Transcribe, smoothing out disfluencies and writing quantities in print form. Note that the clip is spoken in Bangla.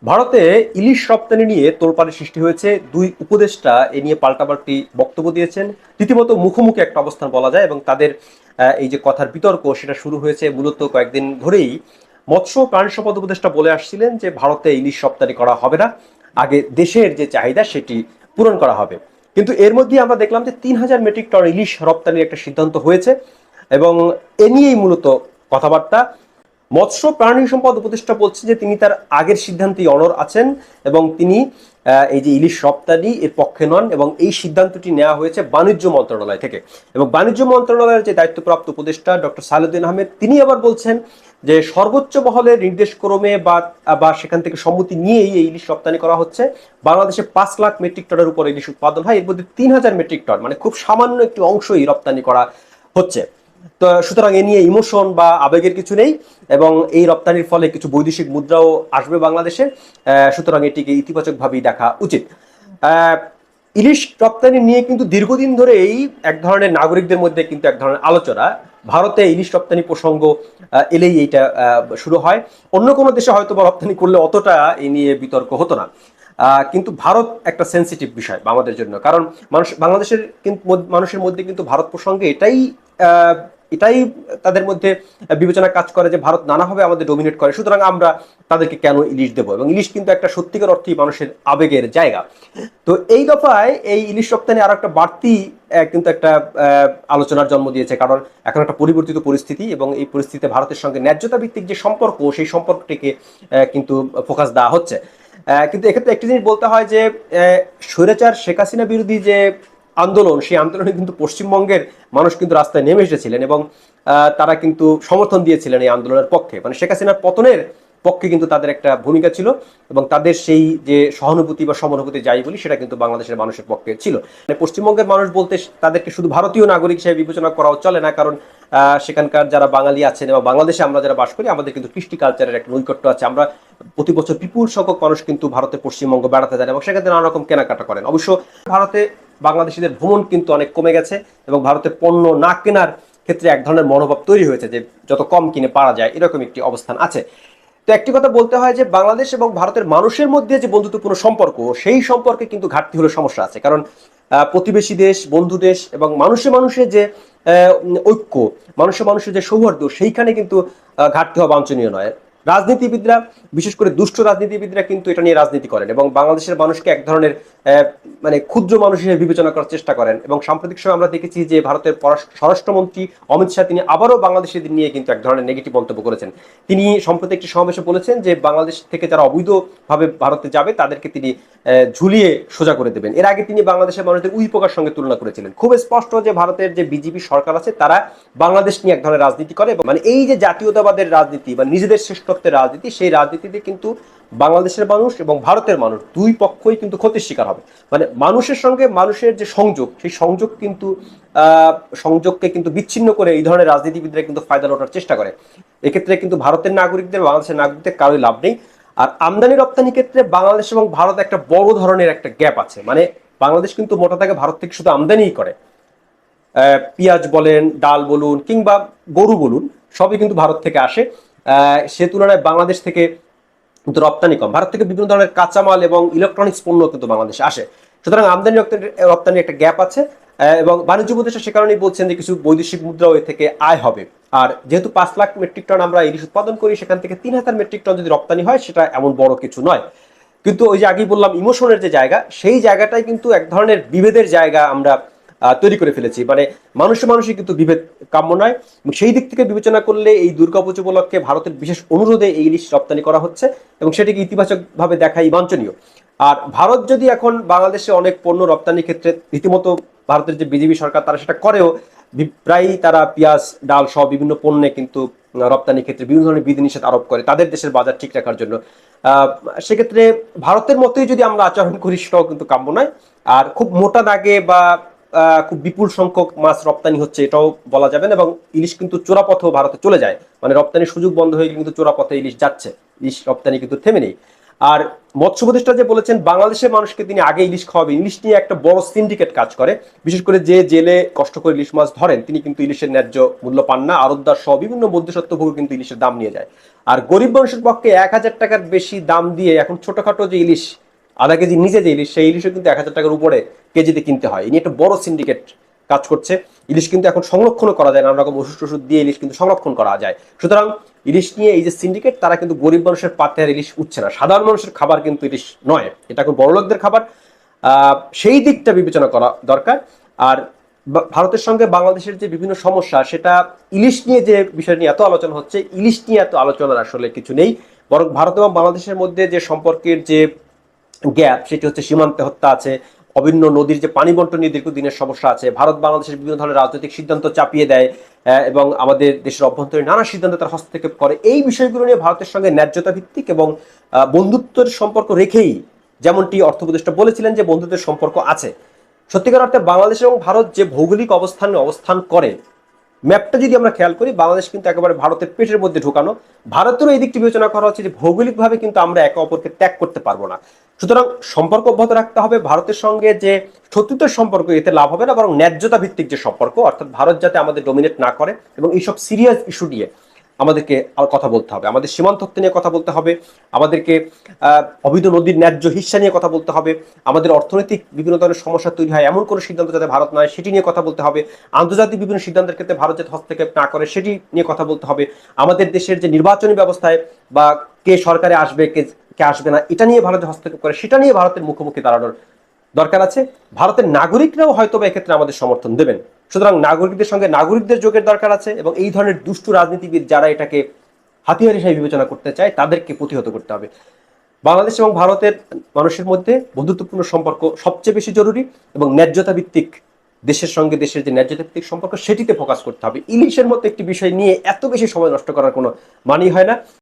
ভারতে ইলিশ রপ্তানি নিয়ে তোলপাড়ের সৃষ্টি হয়েছে। দুই উপদেষ্টা এ নিয়ে পাল্টাপাল্টি বক্তব্য দিয়েছেন। রীতিমতো মুখোমুখি একটা অবস্থান বলা যায়, এবং তাদের এই যে কথার বিতর্ক সেটা শুরু হয়েছে মূলত কয়েকদিন ধরেই। মৎস্য প্রাণী সম্পদ উপদেষ্টা বলে আসছিলেন যে ভারতে ইলিশ রপ্তানি করা হবে না, আগে দেশের যে চাহিদা সেটি পূরণ করা হবে। কিন্তু এর মধ্যে আমরা দেখলাম যে 3,000 মেট্রিক টন ইলিশ রপ্তানির একটা সিদ্ধান্ত হয়েছে, এবং এ নিয়েই মূলত কথাবার্তা। মৎস্য প্রাণী সম্পদ উপদেষ্টা বলছেন যে তিনি তার আগের সিদ্ধান্তেই অনড় আছেন, এবং তিনি এই যে ইলিশ রপ্তানি এর পক্ষে নন, এবং এই সিদ্ধান্তটি নেওয়া হয়েছে বাণিজ্য মন্ত্রণালয় থেকে। এবং বাণিজ্য মন্ত্রণালয়ের যে দায়িত্বপ্রাপ্ত উপদেষ্টা ডক্টর সালেউদ্দিন আহমেদ তিনি আবার বলছেন যে সর্বোচ্চ মহলের নির্দেশক্রমে বা সেখান থেকে সম্মতি নিয়েই এই ইলিশ রপ্তানি করা হচ্ছে। বাংলাদেশে 5 লাখ মেট্রিক টনের উপর ইলিশ উৎপাদন হয়, এর মধ্যে 3,000 মেট্রিক টন মানে খুব সামান্য একটি অংশই রপ্তানি করা হচ্ছে। তো সুতরাং এ নিয়ে ইমোশন বা আবেগের কিছু নেই, এবং এই রপ্তানির ফলে কিছু বৈদেশিক মুদ্রাও আসবে বাংলাদেশে। সুতরাং এটিকে ইতিবাচকভাবেই দেখা উচিত। আহ, ইলিশ রপ্তানি নিয়ে কিন্তু দীর্ঘদিন ধরেই এক ধরনের নাগরিকদের মধ্যে কিন্তু এক ধরনের আলোচনা। ভারতে ইলিশ রপ্তানি প্রসঙ্গ এলেই এইটা শুরু হয়। অন্য কোনো দেশে হয়তো বা রপ্তানি করলে অতটা এই নিয়ে বিতর্ক হতো না। কিন্তু ভারত একটা সেন্সিটিভ বিষয় আমাদের জন্য, কারণ বাংলাদেশের কিন্তু মানুষের মধ্যে কিন্তু ভারত প্রসঙ্গে আহ, এটাই তাদের মধ্যে বিবেচনা কাজ করে যে ভারত নানাভাবে আমাদের ডোমিনেট করে, সুতরাং আমরা তাদেরকে কেন ইলিশ দেবো। এবং ইলিশ কিন্তু একটা সত্যিকার অর্থেই মানুষের আবেগের জায়গা। তো এই দফায় এই ইলিশ রপ্তানি আরো একটা বাড়তি কিন্তু একটা আলোচনার জন্ম দিয়েছে, কারণ এখন একটা পরিবর্তিত পরিস্থিতি, এবং এই পরিস্থিতিতে ভারতের সঙ্গে ন্যায্যতা ভিত্তিক যে সম্পর্ক সেই সম্পর্কটিকে কিন্তু ফোকাস দেওয়া হচ্ছে। কিন্তু এক্ষেত্রে একটি জিনিস বলতে হয় যে স্বৈরাচার শেখ হাসিনা বিরোধী যে আন্দোলন, সেই আন্দোলনে কিন্তু পশ্চিমবঙ্গের মানুষ কিন্তু রাস্তায় নেমে এসেছিলেন, এবং তারা কিন্তু সমর্থন দিয়েছিলেন এই আন্দোলনের পক্ষে। মানে শেখ হাসিনার পতনের পক্ষে কিন্তু তাদের একটা ভূমিকা ছিল, এবং তাদের সেই যে সহানুভূতি বা সমানুভূতি যাই বলি সেটা কিন্তু বাংলাদেশের মানুষের পক্ষে ছিল। মানে পশ্চিমবঙ্গের মানুষ বলতে তাদেরকে শুধু ভারতীয় নাগরিক হিসেবে বিবেচনা করাও চলে না, কারণ সেখানকার যারা বাঙালি আছেন এবং বাংলাদেশে আমরা যারা বাস করি আমাদের কিন্তু কৃষ্টি কালচারের একটা নৈকট্য আছে। আমরা প্রতি বছর বিপুল সংখ্যক মানুষ কিন্তু ভারতের পশ্চিমবঙ্গ বেড়াতে যান, এবং সেখানে নানা রকম কেনাকাটা করেন। অবশ্য ভারতে বাংলাদেশিদের ভ্রমণ কিন্তু অনেক কমে গেছে, এবং ভারতের পণ্য না কেনার ক্ষেত্রে এক ধরনের মনোভাব তৈরি হয়েছে যে যত কম কিনে পারা যায়, এরকম একটি অবস্থান আছে। তো একটি কথা বলতে হয় যে বাংলাদেশ এবং ভারতের মানুষের মধ্যে যে বন্ধুত্বপূর্ণ সম্পর্ক, সেই সম্পর্কে কিন্তু ঘাটতি হলে সমস্যা আছে। কারণ প্রতিবেশী দেশ, বন্ধু দেশ, এবং মানুষে মানুষের যে ঐক্য, মানুষে মানুষের যে সৌহার্দ্য, সেইখানে কিন্তু ঘাটতি হওয়া বাঞ্ছনীয় নয়। রাজনীতিবিদরা, বিশেষ করে দুষ্ট রাজনীতিবিদরা কিন্তু এটা নিয়ে রাজনীতি করেন, এবং বাংলাদেশের মানুষকে এক ধরনের মানে ক্ষুদ্র মানুষ হিসেবে বিবেচনা করার চেষ্টা করেন। এবং সাম্প্রতিক সময় আমরা দেখেছি যে ভারতের স্বরাষ্ট্রমন্ত্রী অমিত শাহ তিনি আবারও বাংলাদেশিদের নিয়ে কিন্তু এক ধরনের নেগেটিভ মন্তব্য করেছেন। তিনি সম্প্রতি একটি সমাবেশে বলেছেন যে বাংলাদেশ থেকে যারা অবৈধভাবে ভারতে যাবে তাদেরকে তিনি ঝুলিয়ে সোজা করে দেবেন। এর আগে তিনি বাংলাদেশের মানুষদের উই পোকার সঙ্গে তুলনা করেছিলেন। খুব স্পষ্ট যে ভারতের যে বিজেপি সরকার আছে তারা বাংলাদেশ নিয়ে এক ধরনের রাজনীতি করে, এবং মানে এই যে জাতীয়তাবাদের রাজনীতি বা নিজেদের শ্রেষ্ঠত্বের রাজনীতি, সেই রাজনীতিতে কিন্তু বাংলাদেশের মানুষ এবং ভারতের মানুষ দুই পক্ষই কিন্তু ক্ষতির শিকার হবে। মানে মানুষের সঙ্গে মানুষের যে সংযোগ, সেই সংযোগ কিন্তু সংযোগকে কিন্তু বিচ্ছিন্ন করে এই ধরনের রাজনীতিবিদরা কিন্তু ফায়দা লোটার চেষ্টা করে। এক্ষেত্রে কিন্তু ভারতের নাগরিকদের, বাংলাদেশের নাগরিকদের কারোই লাভ নেই। আর আমদানি রপ্তানি ক্ষেত্রে বাংলাদেশ এবং ভারত একটা বড় ধরনের একটা গ্যাপ আছে। মানে বাংলাদেশ কিন্তু মোটা দাগে ভারত থেকে শুধু আমদানিই করে। পেঁয়াজ বলেন, ডাল বলুন, কিংবা গরু বলুন, সবই কিন্তু ভারত থেকে আসে। সে তুলনায় বাংলাদেশ থেকে কিন্তু রপ্তানি কম। ভারত থেকে বিভিন্ন ধরনের কাঁচামাল এবং ইলেকট্রনিক্স পণ্য কিন্তু বাংলাদেশে আসে। সুতরাং আমদানি রপ্তানি একটা গ্যাপ আছে। এবং বাণিজ্য উপদেষ্টা সে কারণেই বলছেন যে কিছু বৈদেশিক মুদ্রাও এ থেকে আয় হবে। আর যেহেতু 5 লাখ মেট্রিক টন আমরা ইলিশ উৎপাদন করি, সেখান থেকে 3,000 মেট্রিক টন যদি রপ্তানি হয় সেটা এমন বড় কিছু নয়। কিন্তু ওই যে আগেই বললাম ইমোশনের যে জায়গা, সেই জায়গাটাই কিন্তু এক ধরনের বিভেদের জায়গা আমরা তৈরি করে ফেলেছি। মানে মানুষে মানুষই কিন্তু বিভেদ কাম্য নয়। সেই দিক থেকে বিবেচনা করলে এই দুর্গাপুজো উপলক্ষে ভারতের বিশেষ অনুরোধে এই ইলিশ রপ্তানি করা হচ্ছে, এবং সেটিকে ইতিবাচকভাবে দেখাই বাঞ্ছনীয়। আর ভারত যদি এখন বাংলাদেশে অনেক পণ্য রপ্তানির ক্ষেত্রে রীতিমতো, ভারতের যে বিজেপি সরকার তারা সেটা করেও, প্রায়ই তারা পেঁয়াজ ডাল সহ বিভিন্ন পণ্যে কিন্তু রপ্তানির ক্ষেত্রে বিভিন্ন ধরনের বিধিনিষেধ আরোপ করে তাদের দেশের বাজার ঠিক রাখার জন্য। সেক্ষেত্রে ভারতের মতোই যদি আমরা আচরণ করি সেটাও কিন্তু কাম্য নয়। আর খুব মোটা দাগে বা খুব বিপুল সংখ্যক মাছ রপ্তানি হচ্ছে এটাও বলা যাবে না, এবং ইলিশ কিন্তু চোরাপথেও ভারতে চলে যায়। মানে রপ্তানির সুযোগ বন্ধ হয়ে গেলে কিন্তু চোরাপথে ইলিশ যাচ্ছে, ইলিশ রপ্তানি কিন্তু থেমে নেই। আর মৎস্য উপদেষ্টা যে বলেছেন বাংলাদেশের মানুষকে তিনি আগে ইলিশ খাওয়াবেন, ইলিশ নিয়ে একটা বড় সিন্ডিকেট কাজ করে। বিশেষ করে যে জেলে কষ্ট করে ইলিশ মাছ ধরেন তিনি কিন্তু ইলিশের ন্যায্য মূল্য পান না, আড়তদার সহ বিভিন্ন মধ্যস্বত্বভোগ কিন্তু ইলিশের দাম নিয়ে যায়। আর গরিব মানুষের পক্ষে 1,000 টাকার বেশি দাম দিয়ে এখন ছোটখাটো যে ইলিশ, আধা কেজি নিচে যে ইলিশ, সেই ইলিশও কিন্তু 1,000 টাকার উপরে কেজিতে কিনতে হয়। এই নিয়ে একটা বড় সিন্ডিকেট কাজ করছে। ইলিশ কিন্তু এখন সংরক্ষণ করা যায়, নানা রকম ওষুধ টষুধ দিয়ে ইলিশ কিন্তু সংরক্ষণ করা যায়। সুতরাং ইলিশ নিয়ে এই যে সিন্ডিকেট, তারা কিন্তু গরিব মানুষের পাতে আর ইলিশ উঠছে না। সাধারণ মানুষের খাবার কিন্তু ইলিশ নয়, এটা এখন বড় লোকদের খাবার। সেই দিকটা বিবেচনা করা দরকার। আর ভারতের সঙ্গে বাংলাদেশের যে বিভিন্ন সমস্যা, সেটা ইলিশ নিয়ে যে বিষয় নিয়ে এত আলোচনা হচ্ছে, ইলিশ নিয়ে এত আলোচনার আসলে কিছু নেই। বরং ভারত এবং বাংলাদেশের মধ্যে যে সম্পর্কের যে গ্যাপ, সেটি হচ্ছে সীমান্তে হত্যা আছে, অভিন্ন নদীর যে পানি বন্টন নিয়ে দীর্ঘদিনের সমস্যা আছে, ভারত বাংলাদেশের বিভিন্ন ধরনের রাজনৈতিক সিদ্ধান্ত চাপিয়ে দেয় এবং আমাদের দেশের অভ্যন্তরীণ নানা সিদ্ধান্ত তার হস্তক্ষেপ করে। এই বিষয়গুলো নিয়ে ভারতের সঙ্গে ন্যায্যতা ভিত্তিক এবং বন্ধুত্বের সম্পর্ক রেখেই, যেমনটি অর্থ উপদেষ্টা বলেছিলেন যে বন্ধুত্বের সম্পর্ক আছে। সত্যিকার অর্থে বাংলাদেশ এবং ভারত যে ভৌগোলিক অবস্থানে অবস্থান করে, ম্যাপটা যদি আমরা খেয়াল করি, বাংলাদেশ কিন্তু একেবারে ভারতের পেটের মধ্যে ঢোকানো। ভারতেরও এই দিকটি বিবেচনা করা হচ্ছে যে ভৌগোলিকভাবে কিন্তু আমরা একে অপরকে ত্যাগ করতে পারবো না। সুতরাং সম্পর্ক অব্যাহত রাখতে হবে। ভারতের সঙ্গে যে শত্রুতার সম্পর্ক, এতে লাভ হবে না, বরং ন্যায্যতা ভিত্তিক যে সম্পর্ক, অর্থাৎ ভারত যাতে আমাদের ডোমিনেট না করে এবং এইসব সিরিয়াস ইস্যু নিয়ে আমাদেরকে কথা বলতে হবে। আমাদের সীমান্তত্ব নিয়ে কথা বলতে হবে, আমাদেরকে অবৈধ নদীর ন্যায্য হিস্সা নিয়ে কথা বলতে হবে, আমাদের অর্থনৈতিক বিভিন্ন ধরনের সমস্যা তৈরি হয় এমন কোনো সিদ্ধান্ত যাতে ভারত নয় সেটি নিয়ে কথা বলতে হবে, আন্তর্জাতিক বিভিন্ন সিদ্ধান্তের ক্ষেত্রে ভারত যাতে হস্তক্ষেপ না করে সেটি নিয়ে কথা বলতে হবে, আমাদের দেশের যে নির্বাচনী ব্যবস্থায় বা কে সরকারে আসবে কে কে আসবে না এটা নিয়ে ভারতের হস্তক্ষেপ করে সেটা নিয়ে ভারতের মুখোমুখি দাঁড়ানোর দরকার আছে। ভারতের নাগরিকরাও হয়তো বা এক্ষেত্রে আমাদের সমর্থন দেবেন। সুতরাং নাগরিকদের সঙ্গে নাগরিকদের যোগের দরকার আছে এবং এই ধরনের দুষ্টু রাজনীতিবিদ যারা এটাকে হাতিয়ার হিসেবে বিবেচনা করতে চায় তাদেরকে প্রতিহত করতে হবে। বাংলাদেশ এবং ভারতের মানুষের মধ্যে বন্ধুত্বপূর্ণ সম্পর্ক সবচেয়ে বেশি জরুরি এবং ন্যায্যতা ভিত্তিক দেশের সঙ্গে দেশের যে ন্যায্যতা ভিত্তিক সম্পর্ক সেটিতে ফোকাস করতে হবে। ইলিশের মতো একটি বিষয় নিয়ে এত বেশি সময় নষ্ট করার কোনো মানেই হয় না।